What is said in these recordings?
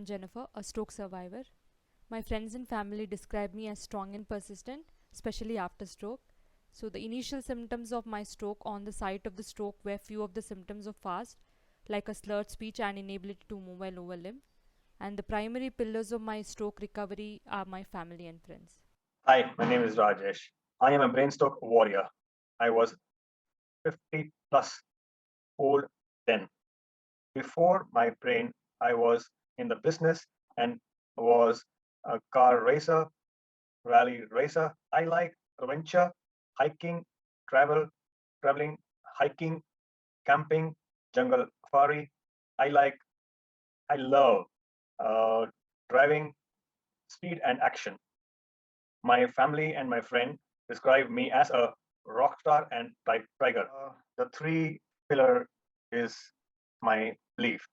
I'm Jennifer, a stroke survivor. My friends and family describe me as strong and persistent, especially after stroke. So, the initial symptoms of my stroke on the site of the stroke were few of the symptoms of fast, like a slurred speech and inability to move my lower limb. And the primary pillars of my stroke recovery are my family and friends. Hi, my name is Rajesh. I am a brainstroke warrior. I was 50 plus old then. Before my brain, I was in the business and was a car racer, rally racer. I like adventure, hiking, travel, traveling, hiking, camping, jungle safari. I like, I love uh, driving, speed and action. My family and my friend describe me as a rock star and tiger. The three pillar is my belief.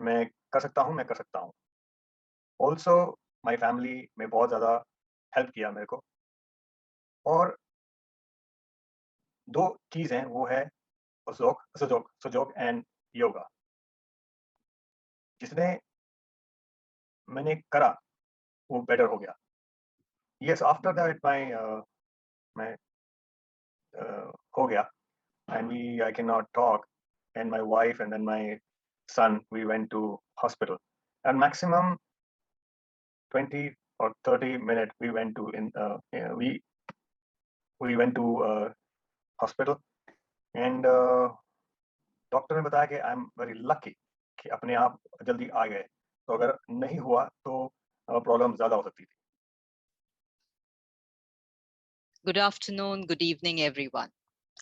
मैं कर सकता हूँ, मैं कर सकता हूँ. Also, my family में बहुत ज़्यादा help किया मेरे को. और दो चीज़ हैं, वो है सुजोग and yoga. जिसने मैंने करा, वो better हो गया. Yes, after that my हो गया. And I cannot talk. And my wife and then my son, we went to hospital. And maximum 20 or 30 minutes we went to we went to hospital. And doctor ने बताया कि I am very lucky कि अपने आप जल्दी आ गए. तो अगर नहीं हुआ तो प्रॉब्लम ज्यादा हो सकती थी. Good afternoon, good evening, everyone.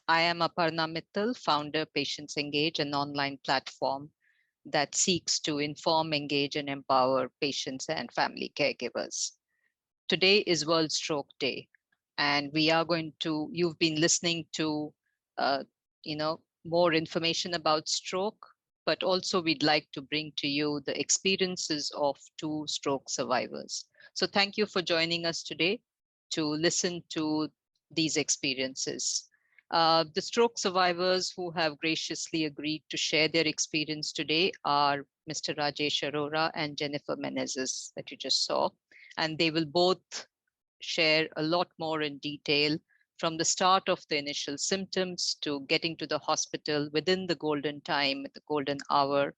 I am Aparna Mittal, founder Patients Engage, an online platform that seeks to inform, engage, and empower patients and family caregivers. Today is World Stroke Day, and you've been listening to, more information about stroke, but also we'd like to bring to you the experiences of two stroke survivors. So thank you for joining us today to listen to these experiences. The stroke survivors who have graciously agreed to share their experience today are Mr. Rajesh Arora and Jennifer Menezes that you just saw. And they will both share a lot more in detail from the start of the initial symptoms to getting to the hospital within the golden time, the golden hour,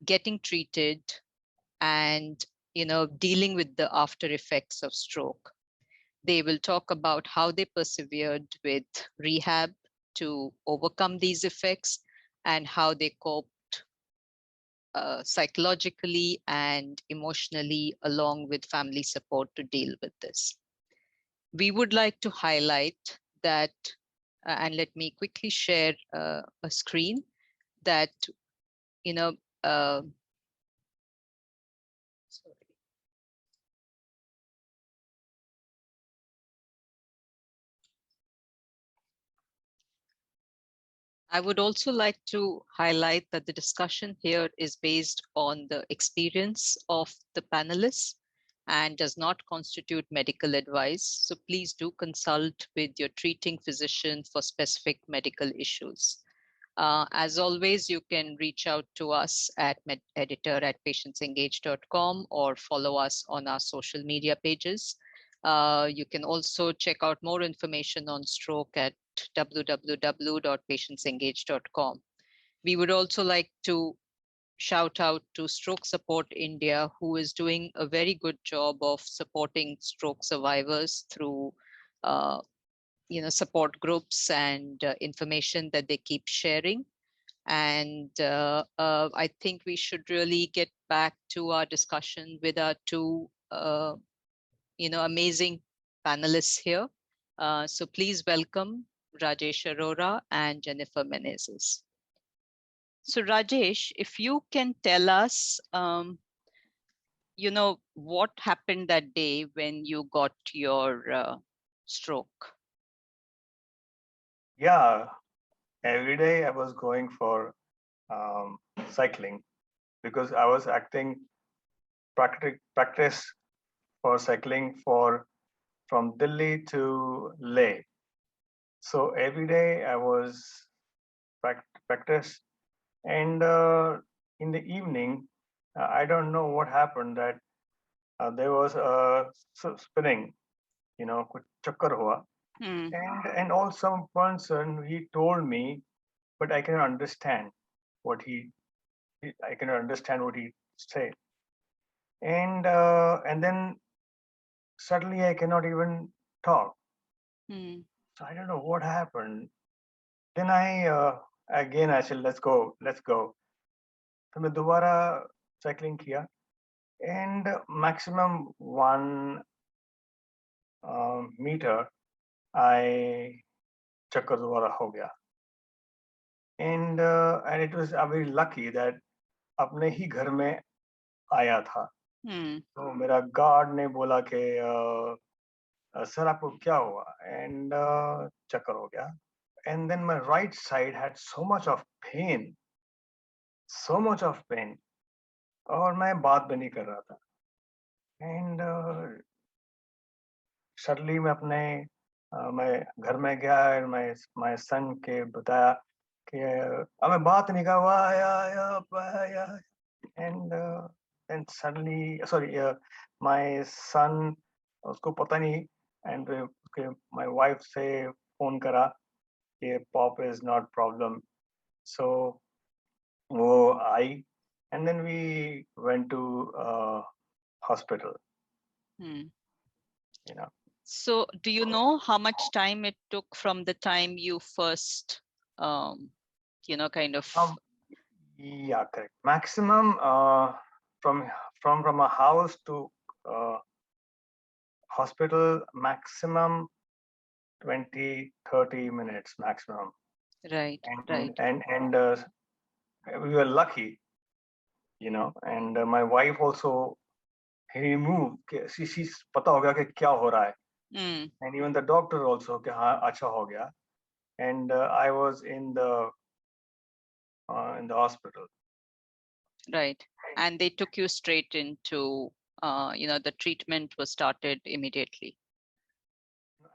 getting treated, and dealing with the after effects of stroke. They will talk about how they persevered with rehab to overcome these effects and how they coped psychologically and emotionally along with family support to deal with this. We would like to highlight that, and let me quickly share a screen that, uh, sorry. I would also like to highlight that the discussion here is based on the experience of the panelists and does not constitute medical advice. So please do consult with your treating physician for specific medical issues. As always, you can reach out to us at editor@patientsengage.com or follow us on our social media pages. You can also check out more information on stroke at www.patientsengage.com. We would also like to shout out to Stroke Support India, who is doing a very good job of supporting stroke survivors through support groups and information that they keep sharing. And I think we should really get back to our discussion with our two amazing panelists here. So please welcome Rajesh Arora and Jennifer Menezes. So Rajesh, if you can tell us, what happened that day when you got your stroke? Yeah, every day I was going for cycling because I was practice for cycling from Delhi to Leh. So every day I was practice, and in the evening I don't know what happened that there was a spinning, कुछ चक्कर हुआ. And also some person he told me, but I cannot understand what I cannot understand what he said. And then suddenly I cannot even talk. So I don't know what happened. Then I said, let's go. तो मैं दोबारा cycling किया and maximum 1 meter I चक्कर दोबारा हो गया. And it was very lucky that अपने ही घर में आया था. तो मेरा गार्ड ने बोला कि सर आपको क्या हुआ एंड चक्कर हो गया. And then my right side had so much of pain और मैं बात भी नहीं कर रहा था. And suddenly मैं घर में गया और my son के बताया कि मैं बात नहीं कर रहा. And then suddenly sorry my son उसको पता नहीं and my wife से फोन करा कि pop is not problem. So वो आई and then we went to hospital. So do you know how much time it took from the time you first kind of Yeah, correct. Maximum from a house to hospital, maximum 20-30 minutes maximum. Right. And we were lucky, and my wife also he moved she's पता हो गया कि क्या हो रहा है. And even the doctor also कि हाँ अच्छा हो गया. And I was in the hospital. Right. And they took you straight into the treatment was started immediately.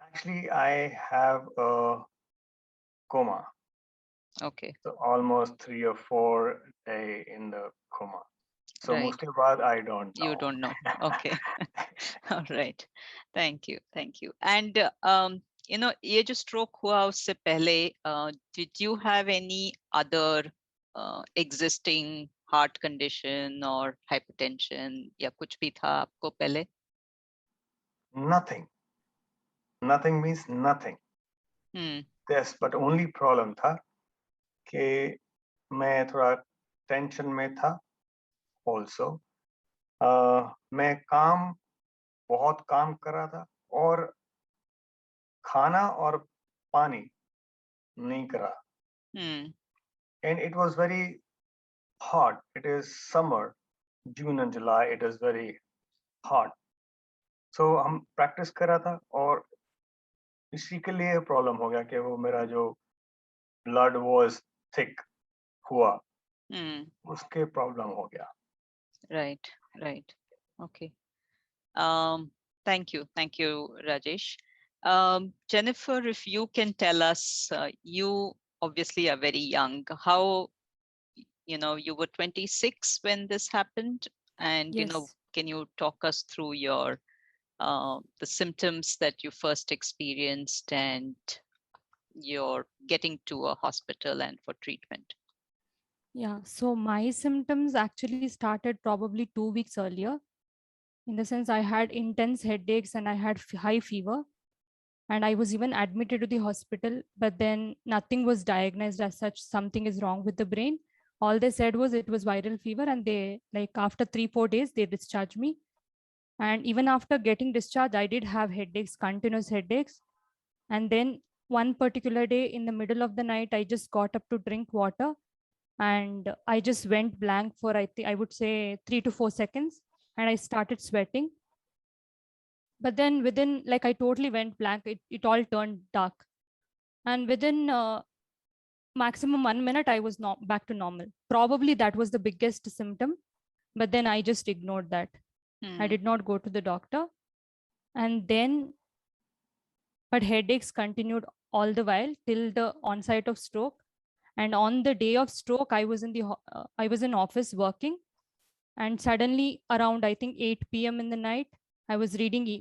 Actually, I have a coma. Okay. So almost 3 or 4 days in the coma. So Right. mostly about I don't know. You don't know. Okay. All right. Thank you. And ये जो stroke हुआ उससे पहले did you have any other existing heart condition or hypertension या कुछ भी था आपको पहले? Nothing. Nothing means nothing. Yes, but only problem था कि मैं थोड़ा टेंशन में था also. मैं बहुत काम कर रहा था और खाना और पानी नहीं करा. And it was very hot. It is summer, June and July. It is very hot. So हम practice कर रहा था और इसी के लिए प्रॉब्लम हो गया कि वो मेरा जो blood was thick हुआ. उसके प्रॉब्लम हो गया. Right. Okay. Thank you, Rajesh. Jennifer, if you can tell us, you obviously are very young. How, you were 26 when this happened, and Yes. can you talk us through your the symptoms that you first experienced and your getting to a hospital and for treatment? Yeah, so my symptoms actually started probably 2 weeks earlier. In the sense, I had intense headaches and I had high fever. And I was even admitted to the hospital, but then nothing was diagnosed as such. Something is wrong with the brain. All they said was it was viral fever, and they, like, after 3-4 days, they discharged me. And even after getting discharged, I did have headaches, continuous headaches. And then one particular day in the middle of the night, I just got up to drink water, and I just went blank for, I would say, 3 to 4 seconds, and I started sweating. But then within, like, I totally went blank. It all turned dark. And within maximum 1 minute, I was not back to normal. Probably that was the biggest symptom. But then I just ignored that. I did not go to the doctor. And then, but headaches continued all the while till the onset of stroke. And on the day of stroke, I was in office working. And suddenly around, I think 8 p.m. in the night, I was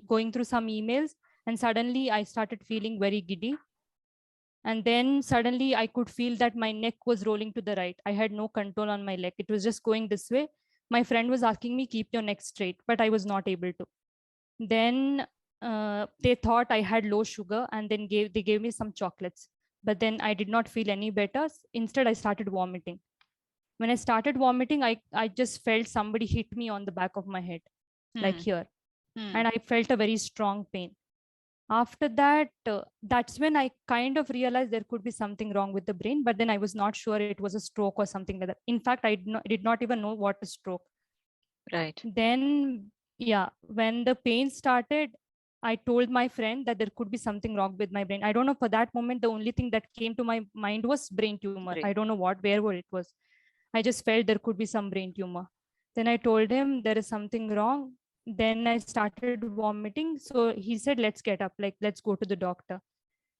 going through some emails, and suddenly I started feeling very giddy. And then suddenly I could feel that my neck was rolling to the right. I had no control on my leg. It was just going this way. My friend was asking me, keep your neck straight, but I was not able to. Then they thought I had low sugar, and then they gave me some chocolates. But then I did not feel any better. Instead, I started vomiting. When I started vomiting, I just felt somebody hit me on the back of my head, like here. And I felt a very strong pain. After that, that's when I kind of realized there could be something wrong with the brain, but then I was not sure it was a stroke or something like that. In fact, I did not even know what a stroke. Right. Then, yeah, when the pain started, I told my friend that there could be something wrong with my brain. I don't know, for that moment, the only thing that came to my mind was brain tumor. I don't know where it was. I just felt there could be some brain tumor. Then I told him there is something wrong. Then I started vomiting. So he said, let's get up, like, let's go to the doctor.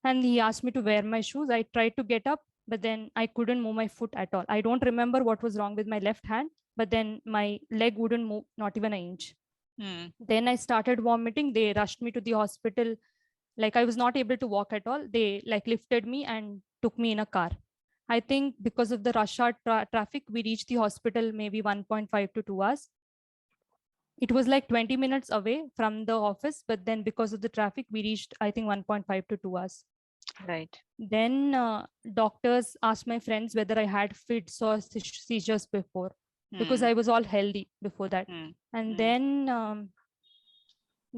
And he asked me to wear my shoes. I tried to get up, but then I couldn't move my foot at all. I don't remember what was wrong with my left hand, but then my leg wouldn't move, not even an inch. Then I started vomiting. They rushed me to the hospital. Like, I was not able to walk at all. They like lifted me and took me in a car. I think because of the rush hour traffic, we reached the hospital maybe 1.5 to 2 hours. It was like 20 minutes away from the office, but then because of the traffic, we reached, I think, 1.5 to 2 hours. Right. Then doctors asked my friends whether I had fits or seizures before, because I was all healthy before that. And then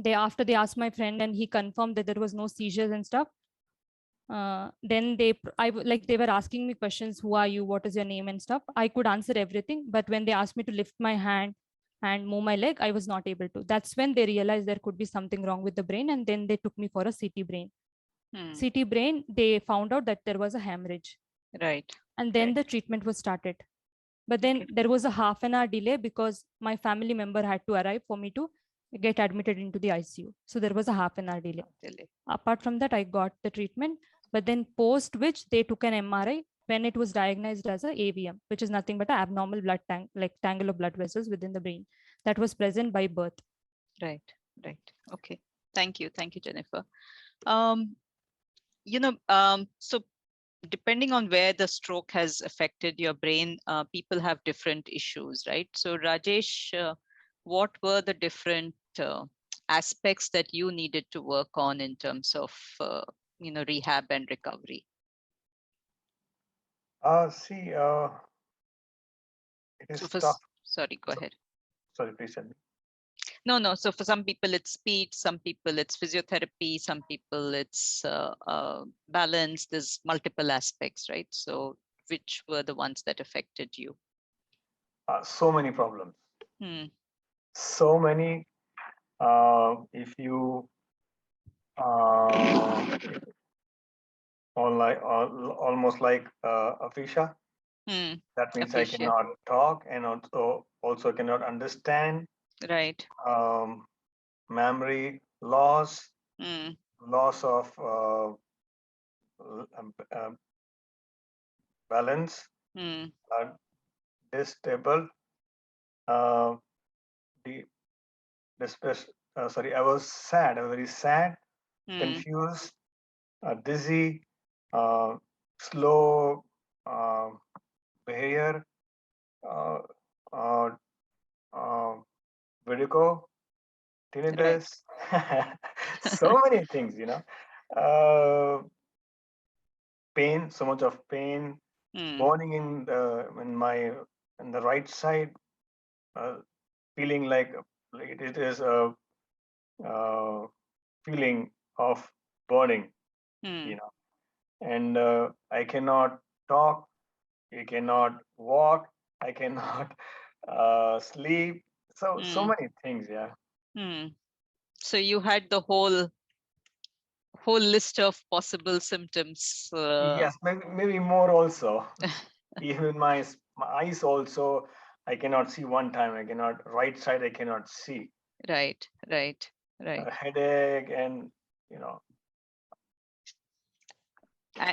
after they asked my friend, and he confirmed that there was no seizures and stuff. Then they were asking me questions: who are you, what is your name and stuff. I could answer everything, but when they asked me to lift my hand and move my leg, I was not able to. That's when they realized there could be something wrong with the brain, and then they took me for a CT brain. CT brain, they found out that there was a hemorrhage. Right. And then the treatment was started. But then there was a half an hour delay because my family member had to arrive for me to get admitted into the ICU. So there was a half an hour delay. Apart from that, I got the treatment, but then post which they took an MRI when it was diagnosed as a AVM, which is nothing but an abnormal blood tangle of blood vessels within the brain that was present by birth. Right. Right. Okay. Thank you, Jennifer. So depending on where the stroke has affected your brain, people have different issues, right? So Rajesh, what were the different aspects that you needed to work on in terms of rehab and recovery? See, it is So tough. sorry, go ahead. Sorry, please tell me. No. So for some people it's speech, some people it's physiotherapy, some people it's balance. There's multiple aspects, right? So which were the ones that affected you? So many problems. So many. If you almost like aphasia. That means aphasia. I cannot talk and also cannot understand. Right. Memory loss, loss of balance, disabled, I was sad, very sad, confused, dizzy, slow behavior, vertigo, tinnitus, so many things, pain, so much of pain, burning in the right side, feeling like it is a feeling of burning, and I cannot talk, I cannot walk, I cannot sleep. So many things, yeah. So you had the whole list of possible symptoms. Yes, maybe more also. Even my eyes also, I cannot see one time. I cannot, right side, I cannot see. Right. Headache and,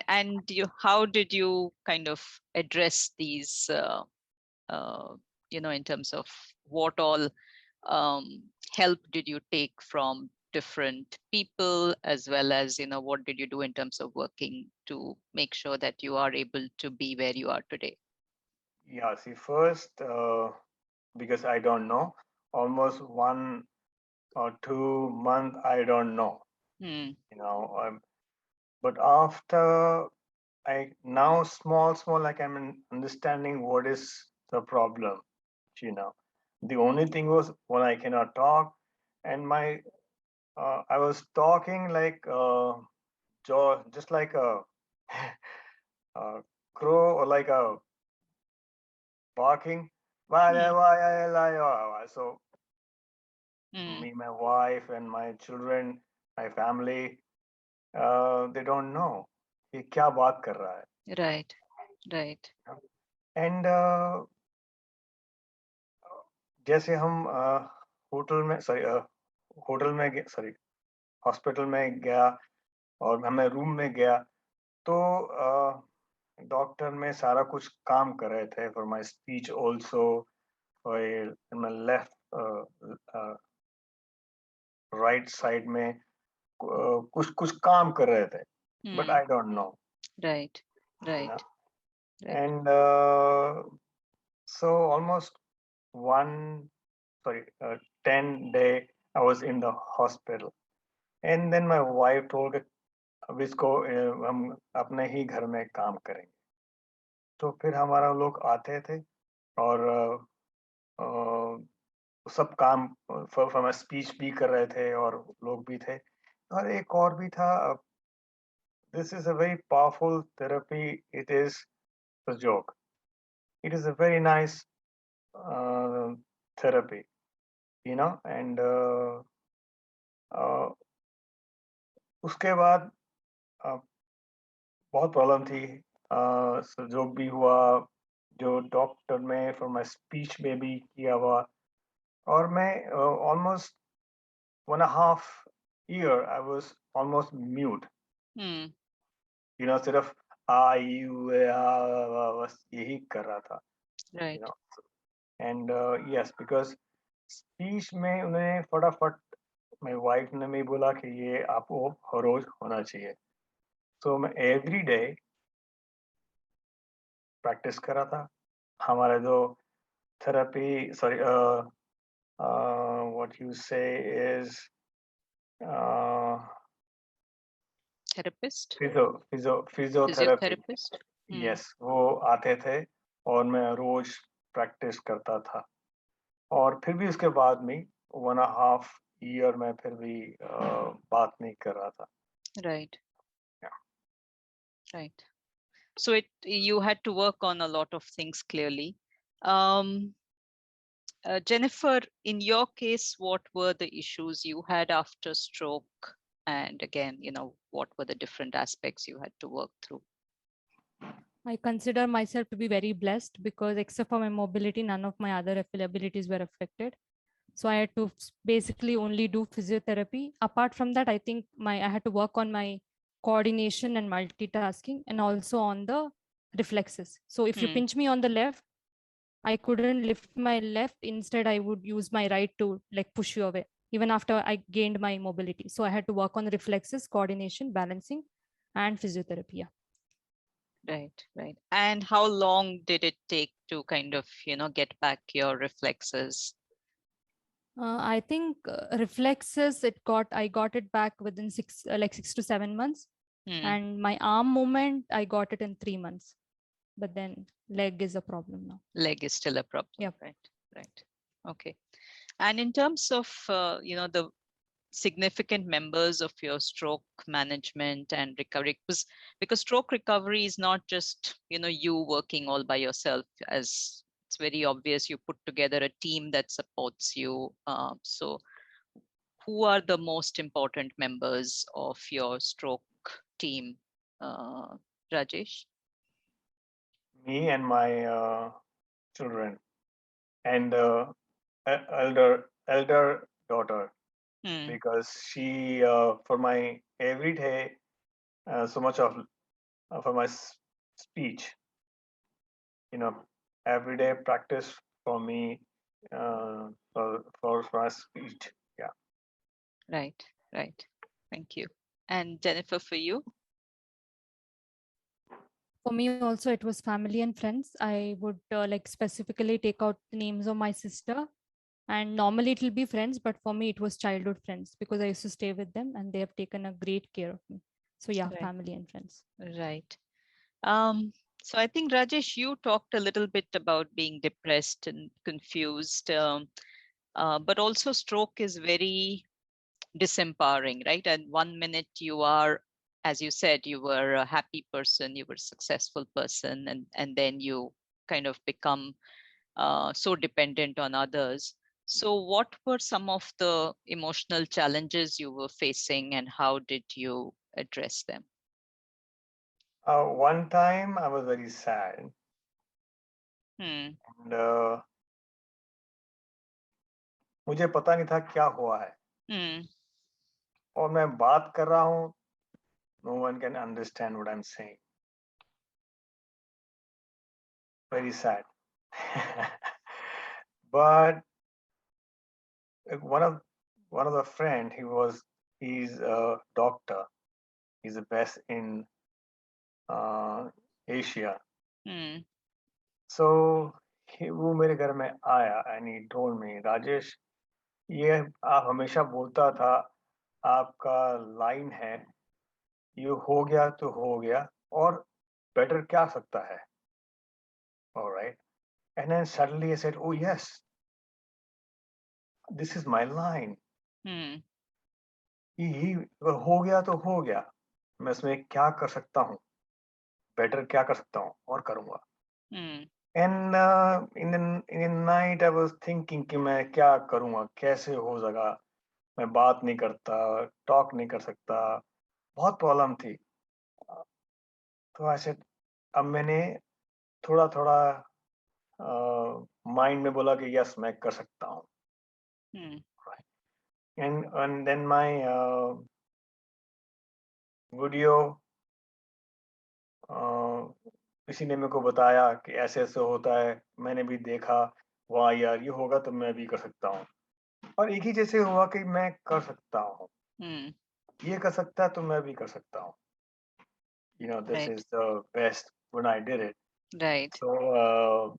And how did you kind of address these in terms of what all help did you take from different people, as well as, what did you do in terms of working to make sure that you are able to be where you are today? Yeah, see, first, because I don't know, almost 1 or 2 months, I don't know, Hmm. you know. But after I now small, like I'm understanding what is the problem, you know. The only thing was when I cannot talk, and I was talking like jaw, just like a, a crow or like a barking. Hmm. So Hmm. me, my wife, and my children, my family, they don't know ये क्या बात कर रहा है. Right. Right. And जैसे हम hotel में sorry hotel में सॉरी हॉस्पिटल में गया और मैं रूम में गया तो डॉक्टर में सारा कुछ काम कर रहे थे for my speech also for my left right side में कुछ कुछ काम कर रहे थे but Hmm. I don't know Right. You know Right. Right. And so almost one sorry 10 day I was in the hospital and then my wife told अब इसको हम अपने ही घर में काम करेंगे तो फिर हमारा लोग आते थे और सब काम फॉर स्पीच भी कर रहे थे और लोग भी थे और एक और भी था this is a very powerful therapy it is the joke it is a very nice therapy you know and उसके बाद uh, बहुत प्रॉब्लम थी जो भी हुआ जो डॉक्टर में फॉर माय स्पीच में भी किया हुआ और मैं almost 1.5 year I was almost mute. Hmm. You know, सिर्फ आ यू बस यही कर रहा था. You Right. know, and yes, because speech में उन्हें फटाफट मेरी वाइफ ने भी बोला कि ये आपको हर रोज होना चाहिए. तो मैं एवरी डे प्रैक्टिस कर रहा था. हमारा जो therapy sorry what you say is uh, Therapist. Physiotherapy. Physiotherapist. Hmm. Yes वो आते थे और मैं रोज प्रैक्टिस करता था और फिर भी उसके बाद में 1.5 year में फिर भी बात नहीं कर रहा था. Right. Yeah. Right. So you had to work on a lot of things clearly. Um, Jennifer, in your case, what were the issues you had after stroke? And again, what were the different aspects you had to work through? I consider myself to be very blessed because except for my mobility, none of my other abilities were affected. So I had to basically only do physiotherapy. Apart from that, I think I had to work on my coordination and multitasking and also on the reflexes. So if you Hmm. pinch me on the left, I couldn't lift my left. Instead, I would use my right to like push you away, even after I gained my mobility. So I had to work on the reflexes, coordination, balancing, and physiotherapy. Yeah. Right, right. And how long did it take to kind of, get back your reflexes? I think reflexes, I got it back within 6 to 7 months. Hmm. And my arm movement, I got it in 3 months. But then leg is a problem now. Leg is still a problem, Yep. right? Right. Okay. And in terms of, the significant members of your stroke management and recovery, because stroke recovery is not just, you working all by yourself, as it's very obvious you put together a team that supports you. So who are the most important members of your stroke team, uh, Rajesh? Me and my children and elder daughter Hmm. because she for my everyday so much of for my speech, you know, everyday practice for me, for my speech. Yeah. Right, right. Thank you. And Jennifer, for you? For me also, it was family and friends. I would like specifically take out the names of my sister, and normally it will be friends, but for me it was childhood friends because I used to stay with them and they have taken a great care of me. So yeah, Right, family and friends. right. Um, so I think Rajesh, you talked a little bit about being depressed and confused, but also stroke is very disempowering, right? And 1 minute you are, as you said, you were a happy person, you were a successful person, and then you kind of become so dependent on others. So what were some of the emotional challenges you were facing and how did you address them? One time I was very sad, Hmm. and मुझे पता नहीं था क्या हुआ है, Hmm. और मैं बात कर रहा हूँ, no one can understand what I'm saying. Very sad. But one of the friend, he's a doctor. He's the best in Asia. Hmm. So वो मेरे घर में आया and he told me, Rajesh, ये आप हमेशा बोलता था, आपका लाइन है, ये हो गया तो हो गया, और बेटर क्या सकता है? All right. And then suddenly I said, oh yes, this is my line. Hmm. ये अगर हो गया तो हो गया, मैं इसमें क्या कर सकता हूँ, बेटर क्या कर सकता हूँ, और करूँगा. Hmm. And in the night I was thinking कि मैं क्या करूँगा, कैसे हो जाएगा, मैं बात नहीं करता, टॉक नहीं कर सकता, बहुत प्रॉब्लम थी. तो ऐसे अब मैंने थोड़ा थोड़ा माइंड में बोला कि यस मैं कर सकता हूँ. Hmm. And then my video, किसी ने मेरे को बताया कि ऐसे ऐसे होता है, मैंने भी देखा, वाह यार ये होगा तो मैं भी कर सकता हूँ, और एक ही जैसे हुआ कि मैं कर सकता हूँ, Hmm. ये कर सकता है तो मैं भी कर सकता हूँ. This Right, is the best when I did it. right. So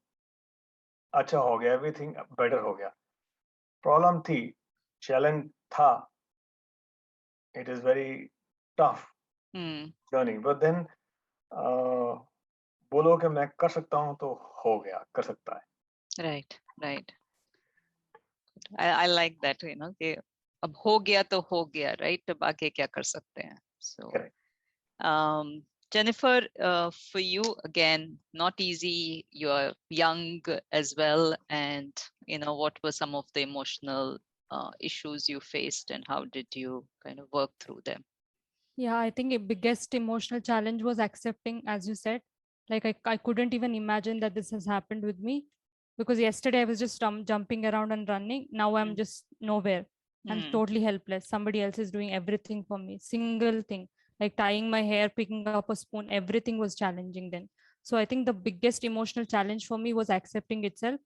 अच्छा हो गया, एवरीथिंग बेटर हो गया. प्रॉब्लम थी, चैलेंज था, it is very tough Hmm. Journey, but then बोलो कि मैं कर सकता हूँ तो हो गया, कर सकता है. Right, right. I like that, कि अब हो गया तो हो गया, right? अब आगे क्या कर सकते हैं? So, correct. Jennifer, for you again, not easy. You're young as well, and what were some of the emotional issues you faced, and how did you kind of work through them? Yeah, I think a biggest emotional challenge was accepting, as you said. Like I couldn't even imagine that this has happened with me because yesterday I was just jumping around and running. Now I'm Mm, just nowhere and mm, totally helpless. Somebody else is doing everything for me. Single thing, like tying my hair, picking up a spoon, everything was challenging then. So I think the biggest emotional challenge for me was accepting itself.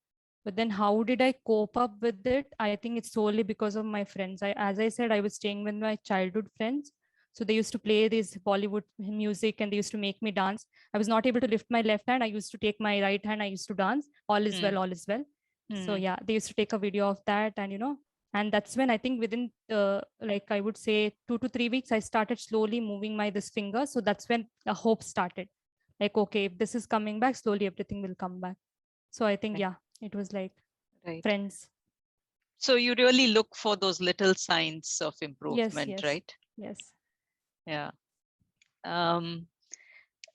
But then how did I cope up with it? I think it's solely because of my friends. As I said, I was staying with my childhood friends, so they used to play this Bollywood music and they used to make me dance. I was not able to lift my left hand. I used to take my right hand. I used to dance. All is mm, well, all is well. So mm, yeah, they used to take a video of that, and and that's when I think within like I would say 2 to 3 weeks, I started slowly moving my this finger. So that's when the hope started. Like, okay, if this is coming back, slowly everything will come back. So I think right, yeah, it was like right. friends. So you really look for those little signs of Yes, improvement, yes, right? yes. Yeah. Um,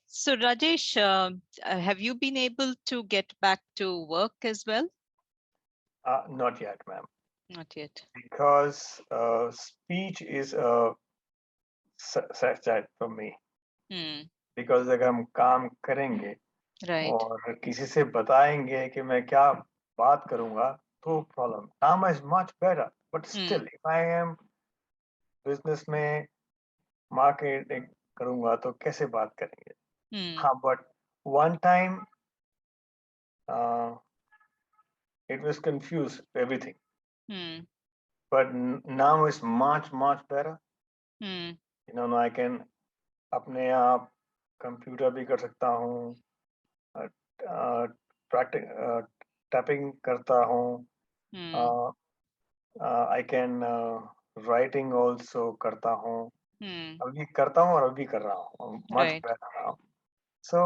so Rajesh, have you been able to get back to work as well? Not yet, ma'am, Not yet. because speech is a set for me. Hmm. Because अगर हम काम करेंगे Right. और किसी से बताएंगे कि मैं क्या बात करूंगा, तो प्रॉब्लम, काम is much better, but Hmm. Still if I am business में मार्केटिंग करूंगा तो कैसे बात करेंगे. Hmm. हाँ, but one time it was confused everything. Hmm. But now it's much better. Hmm. You know, I can अपने आप कंप्यूटर भी कर सकता हूँ, प्रैक्टिस टाइपिंग करता हूँ, Hmm. I can writing also करता हूँ, Hmm. अभी करता हूँ और अभी कर रहा हूँ much Right. Better now. So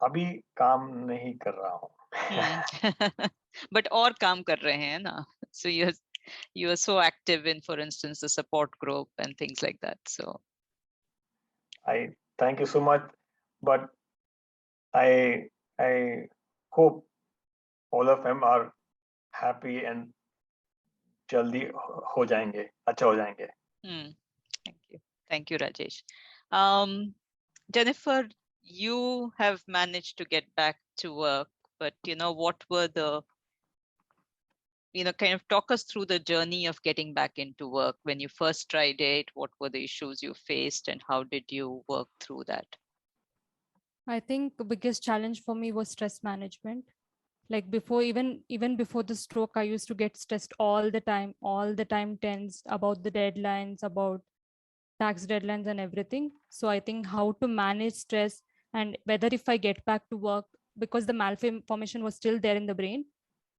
अभी काम नहीं कर रहा हूँ. Hmm. But और काम कर रहे हैं ना. So you are so active in, for instance, the support group and things like that. So I thank you so much, but I I hope all of them are happy and जल्दी हो जाएंगे, अच्छा हो जाएंगे. Thank you, Rajesh. Jennifer, you have managed to get back to work, but what were the kind of talk us through the journey of getting back into work when you first tried it. What were the issues you faced, and how did you work through that? I think the biggest challenge for me was stress management. Like before, even before the stroke, I used to get stressed all the time tensed about the deadlines, about tax deadlines and everything. So I think how to manage stress, and whether if I get back to work, because the malformation was still there in the brain,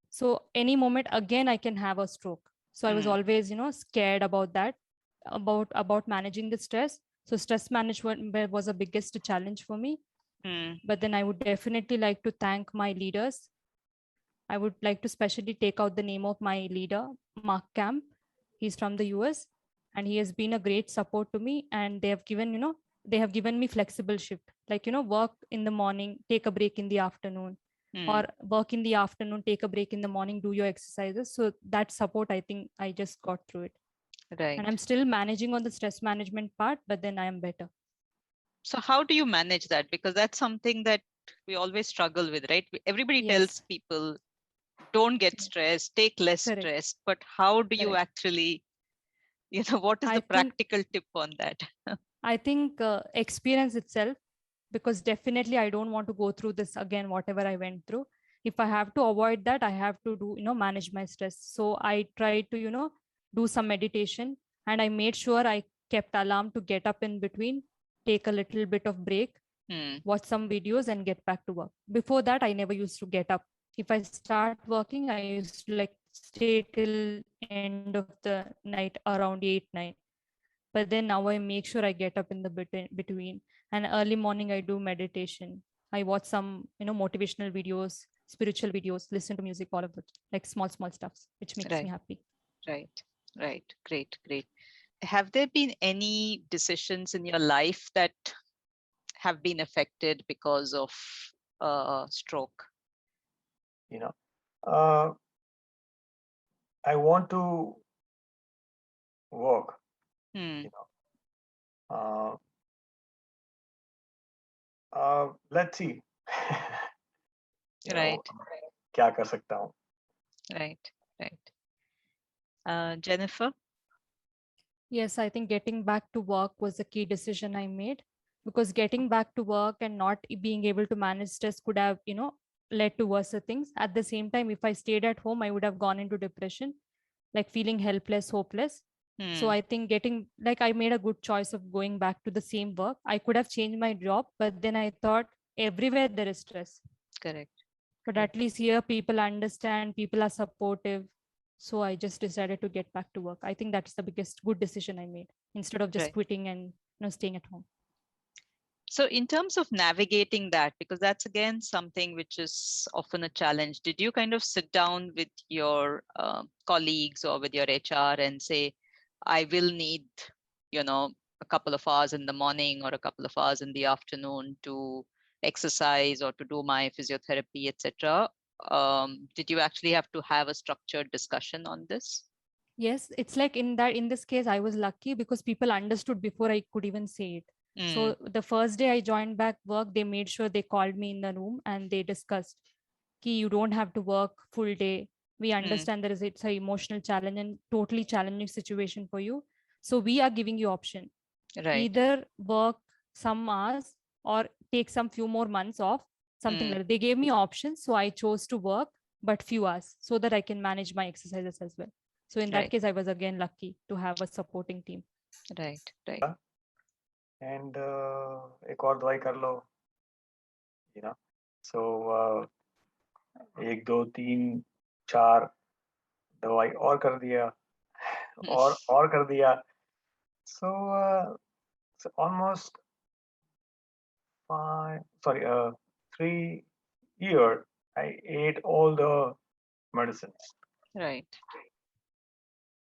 so any moment again I can have a stroke. So I was always scared about that, about managing the stress. So stress management was the biggest challenge for me. Hmm. But then I would definitely like to thank my leaders. I would like to specially take out the name of my leader, Mark Camp. He's from the US, and he has been a great support to me. And they have given, they have given me flexible shift, like, work in the morning, take a break in the afternoon, Hmm. or work in the afternoon, take a break in the morning, do your exercises. So that support, I think I just got through it. And I'm Right. still managing on the stress management part, but then I am better. So how do you manage that? Because that's something that we always struggle with, right? Everybody tells Yes, people don't get yes, stressed, take less correct, stress, but how do you correct. actually, what is I the think practical tip on that? experience itself, because definitely I don't want to go through this again, whatever I went through. If I have to avoid that, I have to do, manage my stress. So I tried to, do some meditation, and I made sure I kept alarm to get up in between, take a little bit of break, Hmm. watch some videos, and get back to work. Before that, I never used to get up. If I start working, I used to like stay till end of the night around 8, 9. But then now I make sure I get up in the between, and early morning I do meditation. I watch some motivational videos, spiritual videos, listen to music, all of it, like small stuffs which makes me Right, happy. right, right. Great, great. Have there been any decisions in your life that have been affected because of stroke? You know, uh, I want to work. Hmm. You know, let's see. You know, Right, क्या कर सकता हूँ. right, right. Jennifer? Yes, I think getting back to work was a key decision I made, because getting back to work and not being able to manage stress could have led to worse things. At the same time, if I stayed at home, I would have gone into depression, like feeling helpless, hopeless. So Hmm. I think getting, like, I made a good choice of going back to the same work. I could have changed my job, but then I thought everywhere there is stress. Correct, But at correct. least here people understand, people are supportive. So I just decided to get back to work. I think that's the biggest good decision I made, instead of just Right. quitting and staying at home. So, in terms of navigating that, because that's again something which is often a challenge, did you kind of sit down with your colleagues or with your HR and say, I will need, a couple of hours in the morning or a couple of hours in the afternoon to exercise or to do my physiotherapy, etc.? Did you actually have to have a structured discussion on this? Yes, it's like in this case I was lucky, because people understood before I could even say it. Mm, So the first day I joined back work, they made sure they called me in the room and they discussed, ki, you don't have to work full day. We mm, understand it's a emotional challenge and totally challenging situation for you. So we are giving you option. right. Either work some hours or take some few more months off, something Mm, like that. They gave me options, so I chose to work. but few hours, so that I can manage my exercises as well. So in that Right. case, I was again lucky to have a supporting team. Right. Right. And एक और दवाई कर लो, you know. So एक दो तीन चार दवाई और कर दिया, और कर दिया. So almost 3 years I ate all the medicines. Right.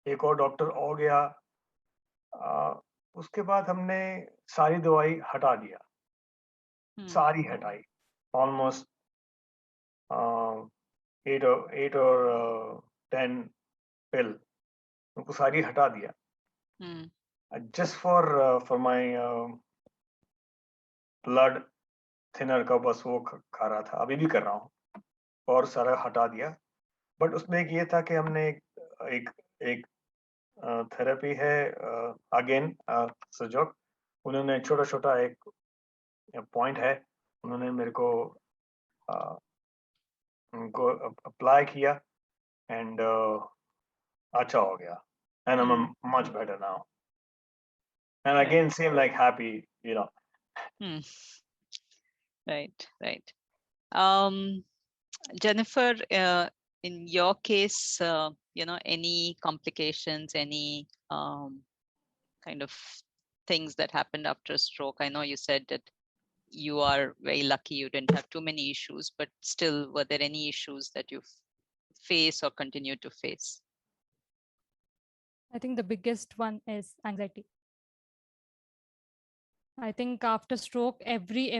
एक और डॉक्टर हो गया, उसके बाद हमने सारी दवाई हटा दिया, सारी हटाई, ऑलमोस्ट 8 or 10 pill, उनको सारी हटा दिया, just for my blood thinner का बस वो खा रहा था, अभी भी कर रहा हूँ, और सारा हटा दिया. बट उसमें एक ये था कि हमने एक एक थेरेपी है, अगेन सुजोक, उन्होंने छोटा छोटा एक पॉइंट है, उन्होंने मेरे को उनको अप्लाई किया, एंड अच्छा हो गया, and I'm much better now, and Right. again seem like happy, you know. Right. Right. Jennifer, in your case, any complications, any kind of things that happened after a stroke? I know you said that you are very lucky you didn't have too many issues, but still, were there any issues that you face or continue to face? I think the biggest one is anxiety. I think after stroke, every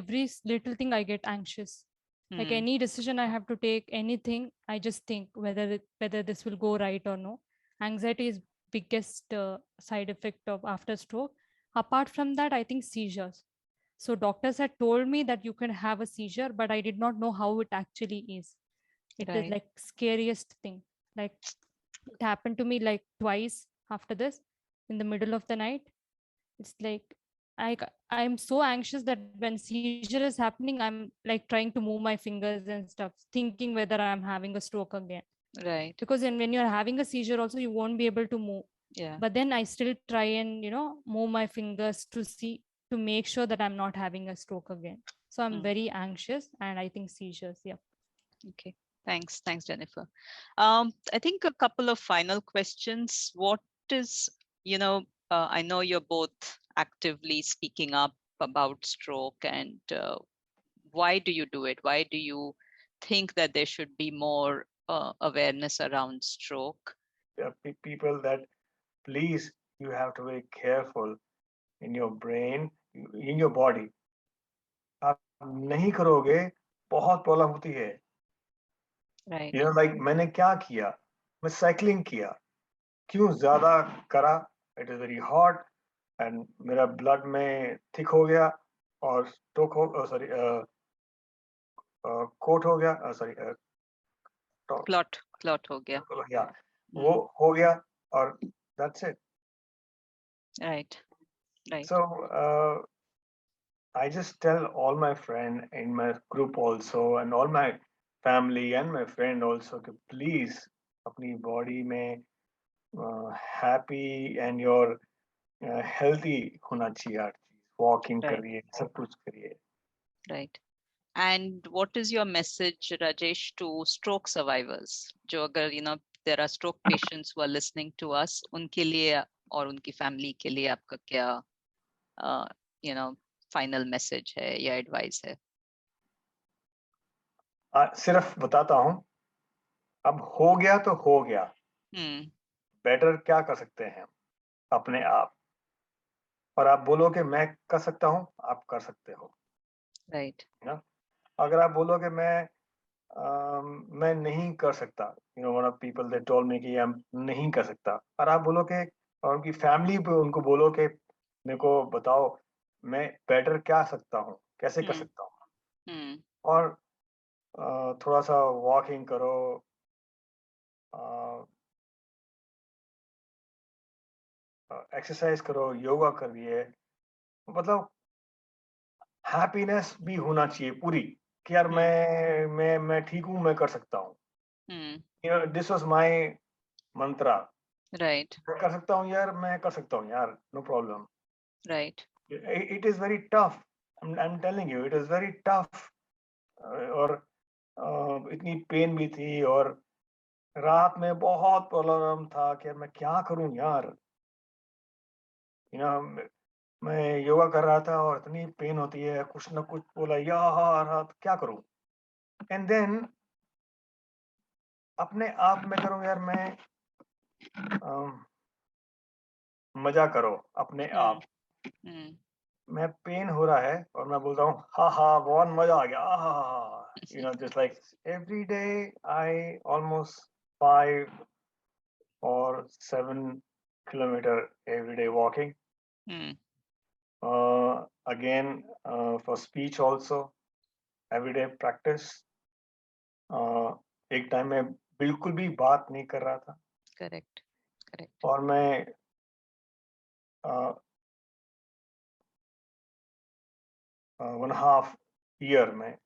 little thing I get anxious. Like any decision I have to take, anything, I just think whether this will go right or no. Anxiety is biggest side effect of after stroke. Apart from that, I think seizures. So doctors had told me that you can have a seizure, but I did not know how it actually is. It is Right. like scariest thing. Like it happened to me like twice after this in the middle of the night. It's like I'm so anxious that when seizure is happening, I'm like trying to move my fingers and stuff, thinking whether I'm having a stroke again. Right. Because when you're having a seizure also, you won't be able to move. Yeah. But then I still try and move my fingers to make sure that I'm not having a stroke again. So I'm very anxious, and I think seizures. Yeah. Okay. Thanks, Jennifer. I think a couple of final questions. What is, I know you're both actively speaking up about stroke, and why do you do it? Why do you think that there should be more awareness around stroke? People that, please, you have to be careful in your brain, in your body. आप नहीं करोगे, बहुत problem होती है. Right. Like मैंने क्या किया, मैं साइकिलिंग किया, क्यों ज्यादा करा, it is very hot, and मेरा ब्लड में थिक हो गया, और स्ट्रोक हो, सॉरी, कोट हो गया, सॉरी, क्लॉट हो गया. या वो हो गया, और that's it. Right. So I just tell all my friend in my group also, and all my family and my friend also, कि please अपनी body में happy and your healthy होना चाहिए, हर चीज, walking Right. करिए, सब कुछ करिए. Right. And what is your message, Rajesh, to stroke survivors? जो अगर there are stroke patients who are listening to us, उनके लिए और उनकी family के लिए आपका क्या final message है या advice है? सिर्फ बताता हूँ, अब हो गया तो हो गया. बेटर क्या कर सकते हैं अपने आप, और आप बोलो कि मैं कर सकता हूँ, आप कर सकते हो. Right. अगर आप बोलो कि मैं नहीं कर सकता, one of people they told me कि हम नहीं कर सकता, और आप बोलो कि, और उनकी फैमिली पे उनको बोलो कि मेरे को बताओ मैं बेटर क्या सकता हूँ, कैसे कर सकता हूँ, और थोड़ा सा वॉकिंग करो, एक्सरसाइज करो, योगा करिए, मतलब हैप्पीनेस भी होना चाहिए पूरी, कि यार मैं ठीक हूँ, मैं कर सकता हूँ. This was my mantra. Right. मैं कर सकता हूँ यार, मैं कर सकता हूँ यार, no problem. Right. It is very tough. I'm telling you, it is very tough. और इतनी पेन भी थी, और रात में बहुत प्रॉब्लम था कि मैं क्या करूं यार. मैं योगा कर रहा था और इतनी पेन होती है, कुछ ना कुछ बोला यार क्या करूं. एंड देन अपने आप में करूं यार, मैं मजा करो अपने आप. मैं पेन हो रहा है और मैं बोल रहा हूँ हा बहुत मजा आ गया, just like every day I almost 5 or 7 kilometer every day walking. Again, for speech also, everyday practice. एक टाइम में बिल्कुल भी बात नहीं कर रहा था. Correct. और मैं 1.5 year में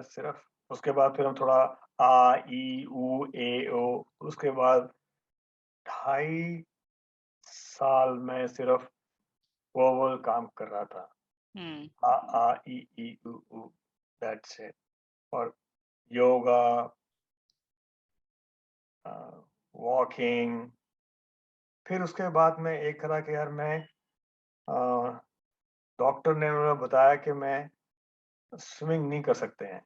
सिर्फ उसके बाद फिर हम थोड़ा आ ई उ ए ओ, उसके बाद 2.5 साल में सिर्फ वर्बल काम कर रहा था. आ ई उ, दैट्स इट. और योगा, वॉकिंग. फिर उसके बाद में एक करा कि यार मैं डॉक्टर ने मुझे बताया कि मैं स्विमिंग नहीं कर सकते हैं.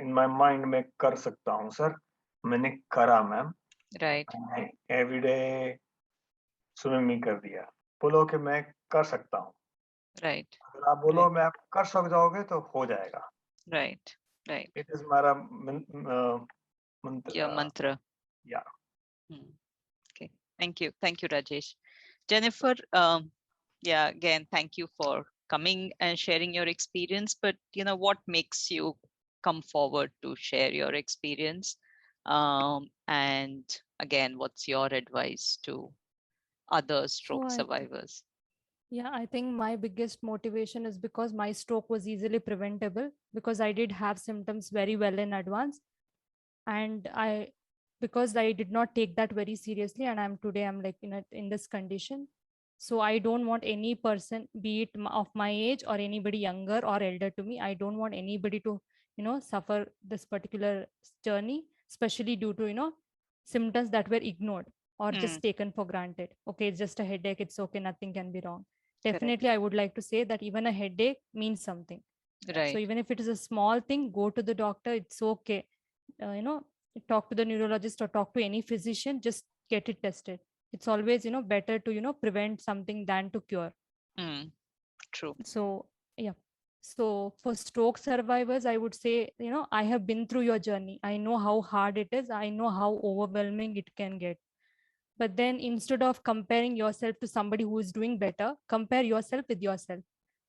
इन माय माइंड में कर सकता हूँ सर. मैंने करा मैम. Right. एवरीडे स्विमिंग कर दिया. बोलो कि मैं कर सकता हूँ. Right. अगर आप बोलो मैं आप कर सक जाओगे तो हो जाएगा. Right. Right. इट इज हमारा Your mantra. या. Okay. Thank you. Thank you, Rajesh. Jennifer, yeah, again, thank you for coming and sharing your experience. But what makes you come forward to share your experience? And again, what's your advice to other stroke survivors? Yeah, I think my biggest motivation is because my stroke was easily preventable, because I did have symptoms very well in advance. And because I did not take that very seriously, and I'm like in this condition. So I don't want any person, be it of my age or anybody younger or elder to me, I don't want anybody to suffer this particular journey, especially due to symptoms that were ignored or just taken for granted. Okay, it's just a headache, it's okay, nothing can be wrong. Definitely, I would like to say that even a headache means something. Right. So even if it is a small thing, go to the doctor, it's okay. Talk to the neurologist or talk to any physician, just get it tested. It's always better to prevent something than to cure. True. So yeah, so for stroke survivors, I would say, I have been through your journey, I know how hard it is, I know how overwhelming it can get. But then instead of comparing yourself to somebody who is doing better, compare yourself with yourself.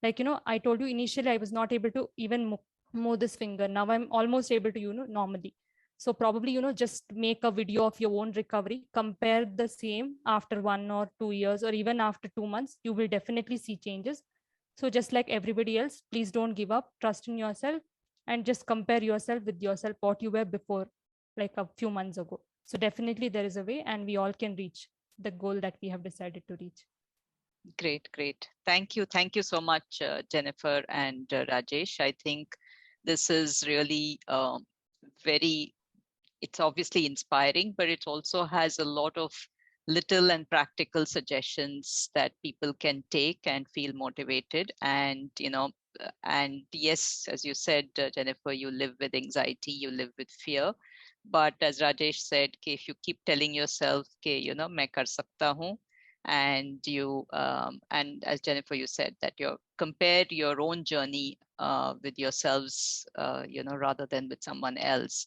Like I told you initially, I was not able to even move this finger. Now I'm almost able to normally. So probably just make a video of your own recovery, compare the same after 1 or 2 years, or even after 2 months, you will definitely see changes. So just like everybody else, please don't give up, trust in yourself, and just compare yourself with yourself, what you were before, like a few months ago. So definitely there is a way, and we all can reach the goal that we have decided to reach. Great. Thank you so much, Jennifer and Rajesh. I think this is really it's obviously inspiring, but it also has a lot of little and practical suggestions that people can take and feel motivated. And and yes, as you said, Jennifer, you live with anxiety, you live with fear. But as Rajesh said, if you keep telling yourself, main kar sakta hu, and and as Jennifer, you said that you compare your own journey with yourselves, rather than with someone else.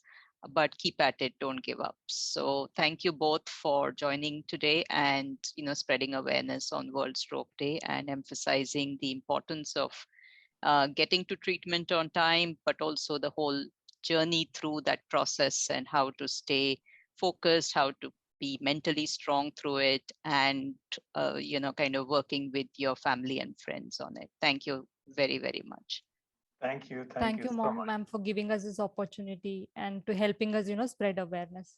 But keep at it, don't give up. So thank you both for joining today and spreading awareness on World Stroke Day and emphasizing the importance of getting to treatment on time, but also the whole journey through that process and how to stay focused, how to be mentally strong through it, and kind of working with your family and friends on it. Thank you very, very much. Thank you. Thank Thank you you, so much. ma'am, for giving us this opportunity and to helping us, spread awareness.